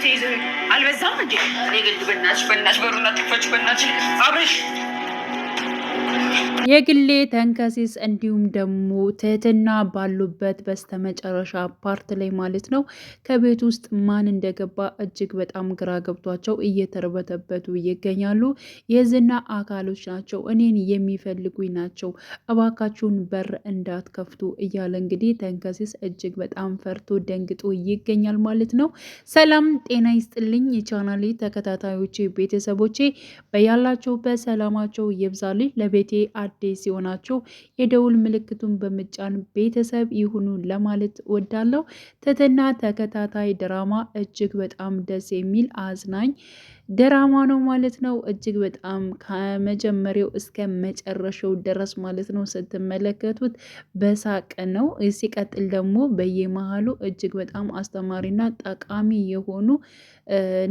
አንገት ይዘ አልበዛም እንዴ? እኔ ግን በእናትሽ በሩና ትክፈች በእናትሽ አብረሽ የግሌ ተንከሲስ እንዲሁም ደግሞ ትህትና ባሉበት በስተመጨረሻ ፓርት ላይ ማለት ነው ከቤት ውስጥ ማን እንደገባ እጅግ በጣም ግራ ገብቷቸው እየተርበተበቱ ይገኛሉ። የዝና አካሎች ናቸው፣ እኔን የሚፈልጉኝ ናቸው፣ እባካችሁን በር እንዳትከፍቱ እያለ እንግዲህ ተንከሲስ እጅግ በጣም ፈርቶ ደንግጦ ይገኛል ማለት ነው። ሰላም ጤና ይስጥልኝ የቻናሌ ተከታታዮቼ ቤተሰቦቼ በያላችሁበት ሰላማቸው ይብዛልኝ። ለቤቴ አዲስ ሲሆናችሁ የደውል ምልክቱን በመጫን ቤተሰብ ይሁኑ ለማለት ወዳለው ትህትና ተከታታይ ድራማ እጅግ በጣም ደስ የሚል አዝናኝ ድራማ ነው ማለት ነው። እጅግ በጣም ከመጀመሪያው እስከ መጨረሻው ድረስ ማለት ነው ስትመለከቱት በሳቅ ነው። ሲቀጥል ደግሞ በየመሃሉ እጅግ በጣም አስተማሪና ጠቃሚ የሆኑ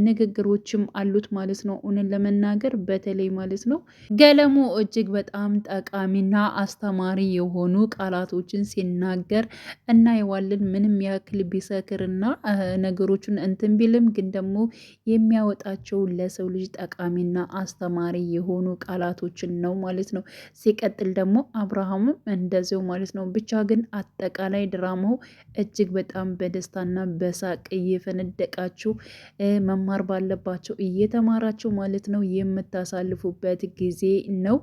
ንግግሮችም አሉት ማለት ነው። እውነት ለመናገር በተለይ ማለት ነው ገለሙ እጅግ በጣም ጠቃሚና አስተማሪ የሆኑ ቃላቶችን ሲናገር እናየዋለን። ምንም ያክል ቢሰክርና ነገሮችን እንትን ቢልም ግን ደግሞ የሚያወጣቸው ለሰው ልጅ ጠቃሚና አስተማሪ የሆኑ ቃላቶችን ነው ማለት ነው። ሲቀጥል ደግሞ አብርሃምም እንደዚው ማለት ነው። ብቻ ግን አጠቃላይ ድራማው እጅግ በጣም በደስታና በሳቅ እየፈነደቃችሁ መማር ባለባቸው እየተማራችሁ ማለት ነው የምታሳልፉበት ጊዜ ነው።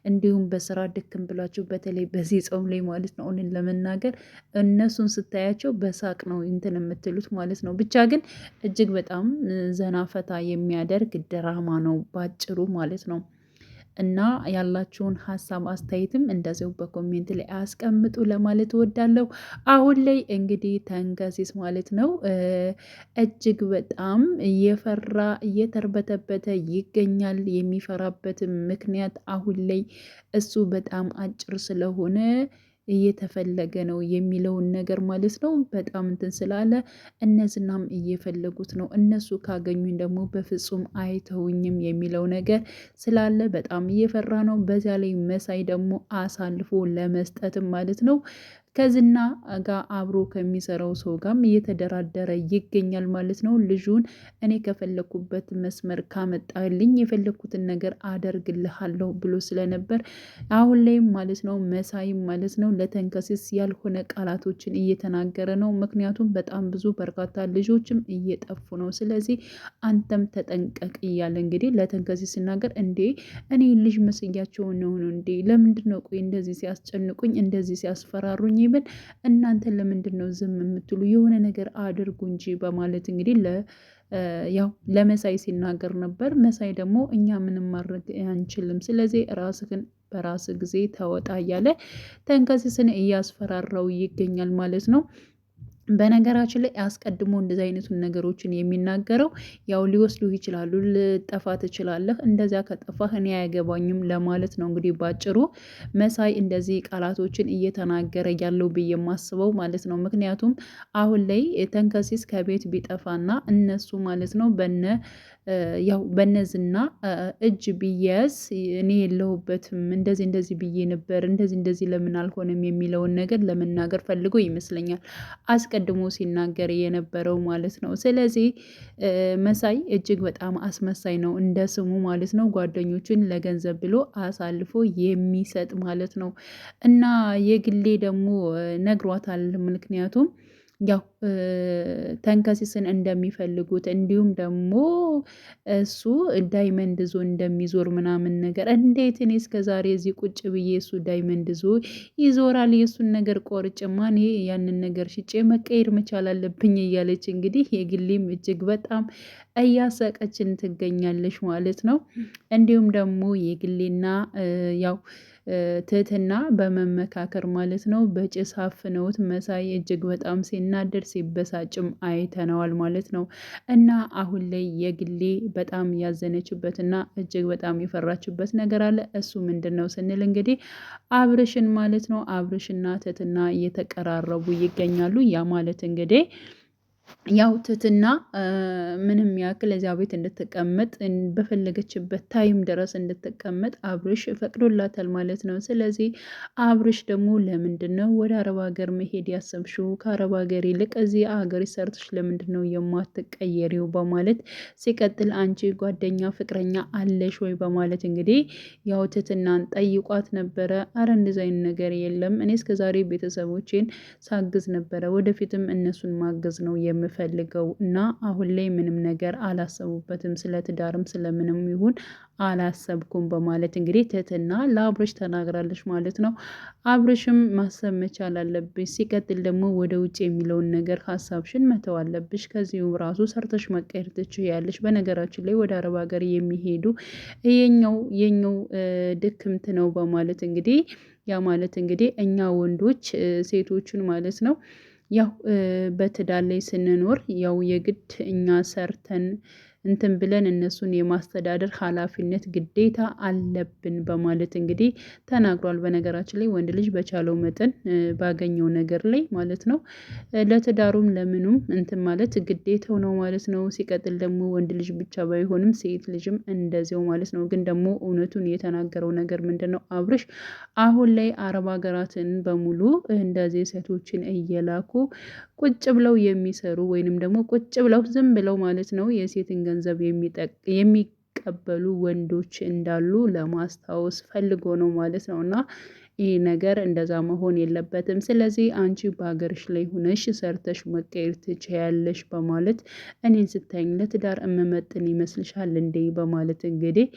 እንዲሁም በስራ ድክም ብላችሁ በተለይ በዚህ ጾም ላይ ማለት ነው እውነት ለመናገር እነሱን ስታያቸው በሳቅ ነው እንትን የምትሉት ማለት ነው። ብቻ ግን እጅግ በጣም ዘና ፈታ የሚያደርግ ድራማ ነው ባጭሩ ማለት ነው። እና ያላችሁን ሀሳብ አስተያየትም እንደዚው በኮሜንት ላይ አስቀምጡ ለማለት እወዳለሁ። አሁን ላይ እንግዲህ ተንከሲስ ማለት ነው እጅግ በጣም እየፈራ እየተርበተበተ ይገኛል። የሚፈራበት ምክንያት አሁን ላይ እሱ በጣም አጭር ስለሆነ እየተፈለገ ነው የሚለውን ነገር ማለት ነው። በጣም እንትን ስላለ እነዝናም እየፈለጉት ነው። እነሱ ካገኙኝ ደግሞ በፍጹም አይተውኝም የሚለው ነገር ስላለ በጣም እየፈራ ነው። በዚያ ላይ መሳይ ደግሞ አሳልፎ ለመስጠትም ማለት ነው ከዝና ጋር አብሮ ከሚሰራው ሰው ጋርም እየተደራደረ ይገኛል ማለት ነው። ልጁን እኔ ከፈለኩበት መስመር ካመጣልኝ የፈለኩትን ነገር አደርግልሃለሁ ብሎ ስለነበር አሁን ላይም ማለት ነው መሳይም ማለት ነው ለተንከሲስ ያልሆነ ቃላቶችን እየተናገረ ነው። ምክንያቱም በጣም ብዙ በርካታ ልጆችም እየጠፉ ነው። ስለዚህ አንተም ተጠንቀቅ እያለ እንግዲህ ለተንከሲስ ሲናገር እንዴ እኔ ልጅ መስያቸው ነው እንዴ? ለምንድን ነው ቆይ እንደዚህ ሲያስጨንቁኝ እንደዚህ ሲያስፈራሩኝ ይብል እናንተ ለምንድን ነው ዝም የምትሉ? የሆነ ነገር አድርጉ እንጂ በማለት እንግዲህ ያው ለመሳይ ሲናገር ነበር። መሳይ ደግሞ እኛ ምንም ማድረግ አንችልም፣ ስለዚህ ራስህን በራስ ጊዜ ተወጣ እያለ ተንከሲስን እያስፈራራው ይገኛል ማለት ነው። በነገራችን ላይ አስቀድሞ እንደዚህ አይነቱን ነገሮችን የሚናገረው ያው ሊወስዱ ይችላሉ፣ ልጠፋ ትችላለህ፣ እንደዚያ ከጠፋህ እኔ አያገባኝም ለማለት ነው። እንግዲህ ባጭሩ መሳይ እንደዚህ ቃላቶችን እየተናገረ ያለው ብዬ የማስበው ማለት ነው። ምክንያቱም አሁን ላይ ተንከሲስ ከቤት ቢጠፋና እነሱ ማለት ነው ያው በነዝና እጅ ቢያዝ እኔ የለሁበትም እንደዚህ እንደዚህ ብዬ ነበር እንደዚህ ለምን አልሆነም የሚለውን ነገር ለመናገር ፈልጎ ይመስለኛል አስቀድሞ ሲናገር የነበረው ማለት ነው። ስለዚህ መሳይ እጅግ በጣም አስመሳይ ነው እንደ ስሙ ማለት ነው። ጓደኞችን ለገንዘብ ብሎ አሳልፎ የሚሰጥ ማለት ነው። እና የግሌ ደግሞ ነግሯታል። ምክንያቱም ያው ተንከሲስን እንደሚፈልጉት እንዲሁም ደግሞ እሱ ዳይመንድ ዞ እንደሚዞር ምናምን ነገር እንዴት እኔ እስከዛሬ እዚህ ቁጭ ብዬ እሱ ዳይመንድ ዞ ይዞራል የእሱን ነገር ቆርጭማ እኔ ያንን ነገር ሽጬ መቀየር መቻል አለብኝ እያለች እንግዲህ የግሌም እጅግ በጣም እያሰቀችን ትገኛለች ማለት ነው። እንዲሁም ደግሞ የግሌና ያው ትህትና በመመካከር ማለት ነው በጭስ አፍነውት መሳይ እጅግ በጣም ሲናደድ ሲበሳጭም አይተነዋል ማለት ነው። እና አሁን ላይ የግሌ በጣም ያዘነችበትና እጅግ በጣም የፈራችበት ነገር አለ። እሱ ምንድን ነው ስንል እንግዲህ አብርሽን ማለት ነው። አብርሽና ትህትና እየተቀራረቡ ይገኛሉ። ያ ማለት እንግዲህ ያው ትትና ምንም ያክል እዚያ ቤት እንድትቀመጥ በፈለገችበት ታይም ድረስ እንድትቀመጥ አብርሽ ፈቅዶላታል ማለት ነው። ስለዚህ አብርሽ ደግሞ ለምንድን ነው ወደ አረብ ሀገር መሄድ ያሰብሽው? ከአረብ ሀገር ይልቅ እዚህ ሀገር ሰርተሽ ለምንድን ነው የማትቀየሪው? በማለት ሲቀጥል አንቺ ጓደኛ ፍቅረኛ አለሽ ወይ? በማለት እንግዲህ ያው ትትናን ጠይቋት ነበረ። አረ እንደዚህ አይነት ነገር የለም፣ እኔ እስከዛሬ ቤተሰቦቼን ሳግዝ ነበረ፣ ወደፊትም እነሱን ማገዝ ነው የምፈልገው እና አሁን ላይ ምንም ነገር አላሰቡበትም፣ ስለ ትዳርም ስለምንም ይሁን አላሰብኩም በማለት እንግዲህ ትህትና ለአብርሽ ተናግራለች ማለት ነው። አብርሽም ማሰብ መቻል አለብሽ፣ ሲቀጥል ደግሞ ወደ ውጭ የሚለውን ነገር ሀሳብሽን መተው አለብሽ፣ ከዚሁ ራሱ ሰርተሽ መቀየር ትችያለሽ። በነገራችን ላይ ወደ አረብ ሀገር የሚሄዱ የኛው ድክምት ነው በማለት እንግዲህ ያ ማለት እንግዲህ እኛ ወንዶች ሴቶቹን ማለት ነው ያው በትዳር ላይ ስንኖር ያው የግድ እኛ ሰርተን እንትን ብለን እነሱን የማስተዳደር ኃላፊነት ግዴታ አለብን በማለት እንግዲህ ተናግሯል። በነገራችን ላይ ወንድ ልጅ በቻለው መጠን ባገኘው ነገር ላይ ማለት ነው ለትዳሩም ለምኑም እንትን ማለት ግዴታው ነው ማለት ነው። ሲቀጥል ደግሞ ወንድ ልጅ ብቻ ባይሆንም ሴት ልጅም እንደዚያው ማለት ነው። ግን ደግሞ እውነቱን የተናገረው ነገር ምንድን ነው አብርሽ አሁን ላይ አረብ ሀገራትን በሙሉ እንደዚህ ሴቶችን እየላኩ ቁጭ ብለው የሚሰሩ ወይንም ደግሞ ቁጭ ብለው ዝም ብለው ማለት ነው የሴትን ገንዘብ የሚቀበሉ ወንዶች እንዳሉ ለማስታወስ ፈልጎ ነው ማለት ነው። እና ይህ ነገር እንደዛ መሆን የለበትም። ስለዚህ አንቺ በሀገርሽ ላይ ሆነሽ ሰርተሽ መቀየር ትችያለሽ በማለት እኔን ስታይኝ ለትዳር እምመጥን ይመስልሻል እንዴ? በማለት እንግዲህ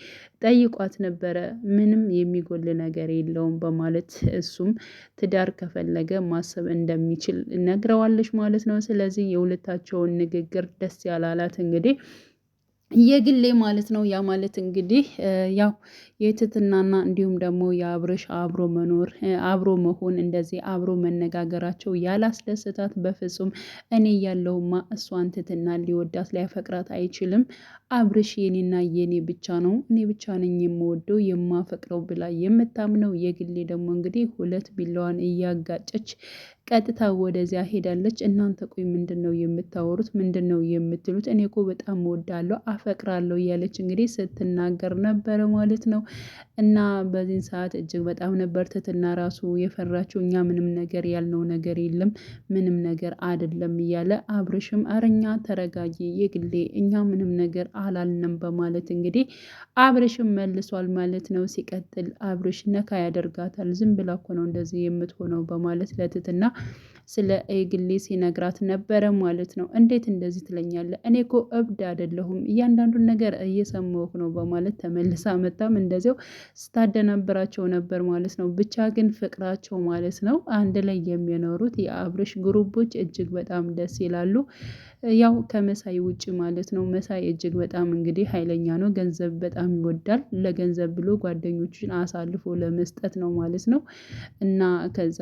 ጠይቋት ነበረ። ምንም የሚጎል ነገር የለውም በማለት እሱም ትዳር ከፈለገ ማሰብ እንደሚችል ነግረዋለች ማለት ነው። ስለዚህ የሁለታቸውን ንግግር ደስ ያላላት እንግዲህ የግሌ ማለት ነው። ያ ማለት እንግዲህ ያው የትትናና እንዲሁም ደግሞ የአብርሽ አብሮ መኖር አብሮ መሆን እንደዚህ አብሮ መነጋገራቸው ያላስደስታት በፍጹም። እኔ ያለውማ እሷን ትትና ሊወዳት ሊያፈቅራት አይችልም። አብርሽ የኔና የኔ ብቻ ነው፣ እኔ ብቻ ነኝ የምወደው የማፈቅረው ብላ የምታምነው የግሌ ደግሞ እንግዲህ ሁለት ቢላዋን እያጋጨች ቀጥታ ወደዚያ ሄዳለች። እናንተ ቆይ ምንድን ነው የምታወሩት? ምንድን ነው የምትሉት? እኔ እኮ በጣም እወዳለሁ አፈቅራለሁ እያለች እንግዲህ ስትናገር ነበረ ማለት ነው። እና በዚህን ሰዓት እጅግ በጣም ነበር ትትና ራሱ የፈራችው። እኛ ምንም ነገር ያልነው ነገር የለም ምንም ነገር አይደለም እያለ አብርሽም አረኛ ተረጋጊ የግሌ እኛ ምንም ነገር አላልንም በማለት እንግዲህ አብርሽም መልሷል ማለት ነው። ሲቀጥል አብርሽ ነካ ያደርጋታል። ዝም ብላ እኮ ነው እንደዚህ የምትሆነው በማለት ለትትና ስለ ግሌ ሲነግራት ነበረ ማለት ነው። እንዴት እንደዚህ ትለኛለህ? እኔ እኮ እብድ አይደለሁም እያንዳንዱን ነገር እየሰማሁ ነው በማለት ተመልሳ መጣም እንደዚያው ስታደናብራቸው ነበር ማለት ነው። ብቻ ግን ፍቅራቸው ማለት ነው አንድ ላይ የሚኖሩት የአብርሽ ግሩቦች እጅግ በጣም ደስ ይላሉ። ያው ከመሳይ ውጭ ማለት ነው። መሳይ እጅግ በጣም እንግዲህ ኃይለኛ ነው። ገንዘብ በጣም ይወዳል። ለገንዘብ ብሎ ጓደኞችን አሳልፎ ለመስጠት ነው ማለት ነው። እና ከዛ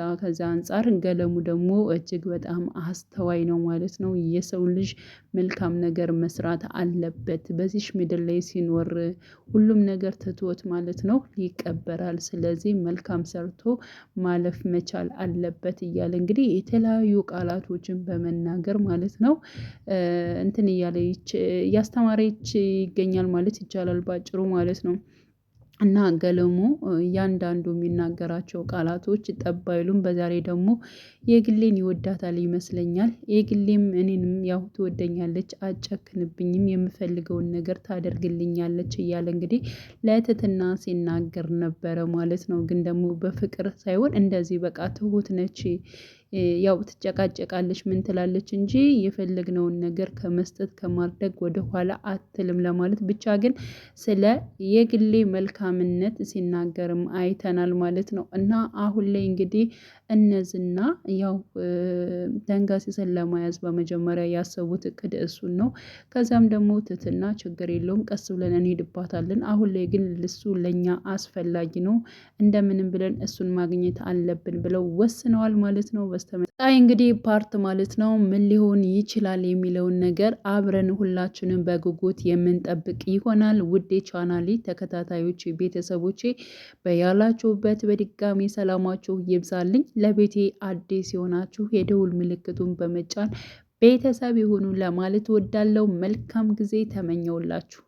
አንጻር ገለሙ ደግሞ እጅግ በጣም አስተዋይ ነው ማለት ነው። የሰው ልጅ መልካም ነገር መስራት አለበት። በዚሽ ምድር ላይ ሲኖር ሁሉም ነገር ትቶት ማለት ነው ይቀበራል። ስለዚህ መልካም ሰርቶ ማለፍ መቻል አለበት እያለ እንግዲህ የተለያዩ ቃላቶችን በመናገር ማለት ነው እንትን እያስተማረች ይገኛል ማለት ይቻላል ባጭሩ ማለት ነው። እና ገለሙ እያንዳንዱ የሚናገራቸው ቃላቶች ጠብ አይሉም። በዛሬ ደግሞ የግሌን ይወዳታል ይመስለኛል። የግሌም እኔንም ያው ትወደኛለች፣ አጨክንብኝም፣ የምፈልገውን ነገር ታደርግልኛለች እያለ እንግዲህ ለትትና ሲናገር ነበረ ማለት ነው። ግን ደግሞ በፍቅር ሳይሆን እንደዚህ በቃ ትሁት ነች። ያው ትጨቃጨቃለች ምን ትላለች እንጂ የፈለግነውን ነገር ከመስጠት ከማድረግ ወደ ኋላ አትልም ለማለት ብቻ ግን ስለ የግሌ መልካምነት ሲናገርም አይተናል ማለት ነው። እና አሁን ላይ እንግዲህ እነዚህና ያው ተንጋሲሰን ለመያዝ በመጀመሪያ ያሰቡት እቅድ እሱን ነው። ከዚያም ደግሞ ትትና ችግር የለውም ቀስ ብለን እንሄድባታለን። አሁን ላይ ግን እሱ ለእኛ አስፈላጊ ነው፣ እንደምንም ብለን እሱን ማግኘት አለብን ብለው ወስነዋል ማለት ነው። በስተመጣይ እንግዲህ ፓርት ማለት ነው ምን ሊሆን ይችላል የሚለውን ነገር አብረን ሁላችንም በጉጉት የምንጠብቅ ይሆናል። ውዴ ቻናሌ ተከታታዮች ቤተሰቦቼ በያላችሁበት በድጋሚ ሰላማችሁ ይብዛልኝ። ለቤቴ አዲስ የሆናችሁ የደውል ምልክቱን በመጫን ቤተሰብ ይሁኑ ለማለት ወዳለው መልካም ጊዜ ተመኘውላችሁ።